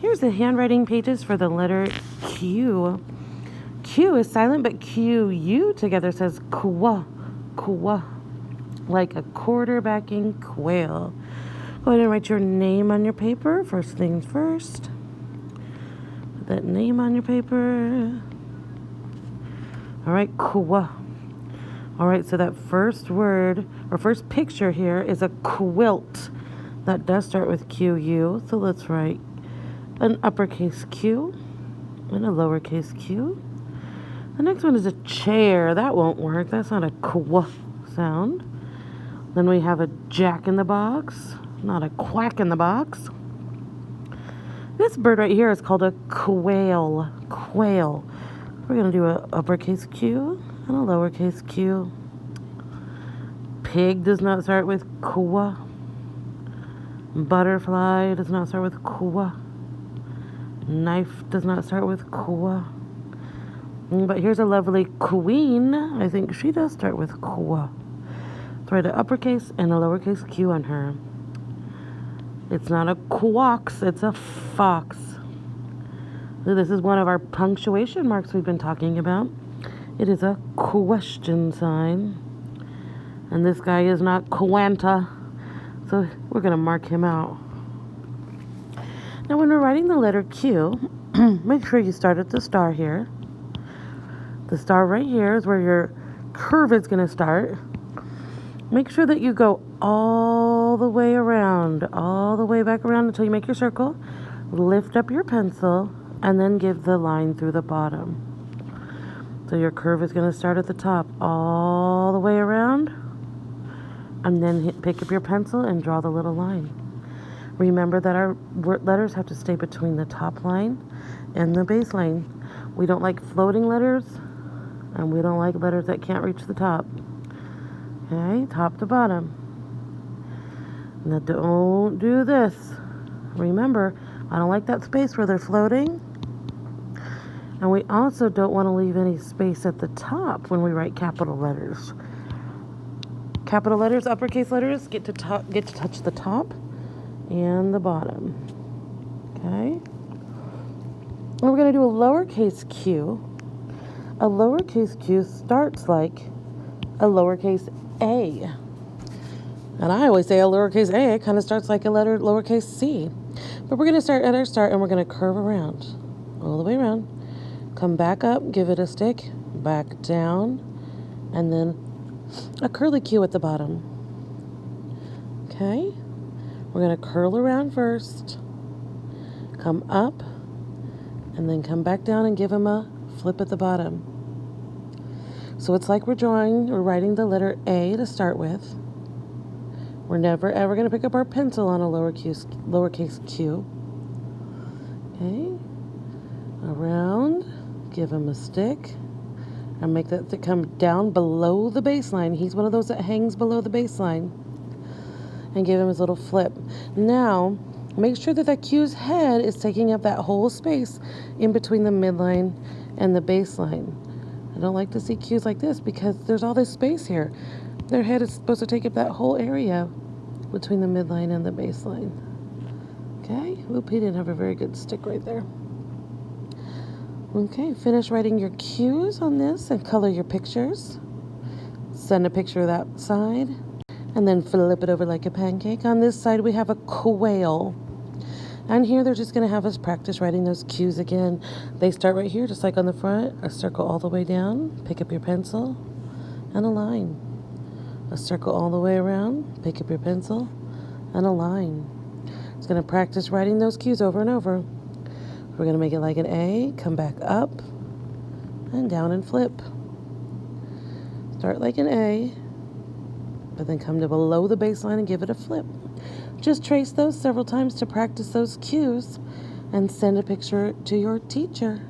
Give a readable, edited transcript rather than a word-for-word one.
Here's the handwriting pages for the letter Q. Q is silent, but Q-U together says kwa, kwa, like a quarterbacking quail. Go ahead and write your name on your paper. First things first. Put that name on your paper. All right, kwa. All right, so that first word or first picture here is a quilt. That does start with Q-U. So let's write an uppercase Q and a lowercase q. The next one is a chair. That won't work. That's not a kwa sound. Then we have a jack in the box, not a quack in the box. This bird right here is called a quail. Quail. We're going to do an uppercase Q and a lowercase q. Pig does not start with kwa. Butterfly does not start with kwa. Knife does not start with kwa. But here's a lovely queen. I think she does start with kwa. Let's write an uppercase and a lowercase q on her. It's not a quox, it's a fox. So this is one of our punctuation marks we've been talking about. It is a question sign. And this guy is not quanta. So we're going to mark him out. Now when we're writing the letter Q, make sure you start at the star here. The star right here is where your curve is going to start. Make sure that you go all the way around, all the way back around until you make your circle. Lift up your pencil and then give the line through the bottom. So your curve is going to start at the top all the way around. And then pick up your pencil and draw the little line. Remember that our letters have to stay between the top line and the base line. We don't like floating letters, and we don't like letters that can't reach the top. Okay, top to bottom. Now don't do this. Remember, I don't like that space where they're floating. And we also don't want to leave any space at the top when we write capital letters. Capital letters, uppercase letters, get to touch the top and the bottom. Okay? And we're going to do a lowercase q. A lowercase q starts like a lowercase a. And I always say a lowercase a, it kind of starts like a letter lowercase c. But we're going to start at our start and we're going to curve around, all the way around. Come back up, give it a stick, back down, and then a curly Q at the bottom. Okay? We're going to curl around first, come up, and then come back down and give him a flip at the bottom. So it's like we're writing the letter A to start with. We're never ever going to pick up our pencil on a lowercase q. Okay? Around, give him a stick, and make that to come down below the baseline. He's one of those that hangs below the baseline. And give him his little flip. Now, make sure that that Q's head is taking up that whole space in between the midline and the baseline. I don't like to see Q's like this because there's all this space here. Their head is supposed to take up that whole area between the midline and the baseline. Okay? Oop, he didn't have a very good stick right there. Okay, finish writing your Q's on this and color your pictures. Send a picture of that side. And then flip it over like a pancake. On this side, we have a quail. And here, they're just going to have us practice writing those Q's again. They start right here, just like on the front. A circle all the way down. Pick up your pencil. And a line. A circle all the way around. Pick up your pencil. And a line. It's going to practice writing those Q's over and over. We're going to make it like an A. Come back up. And down and flip. Start like an A. But then come to below the baseline and give it a flip. Just trace those several times to practice those cues and send a picture to your teacher.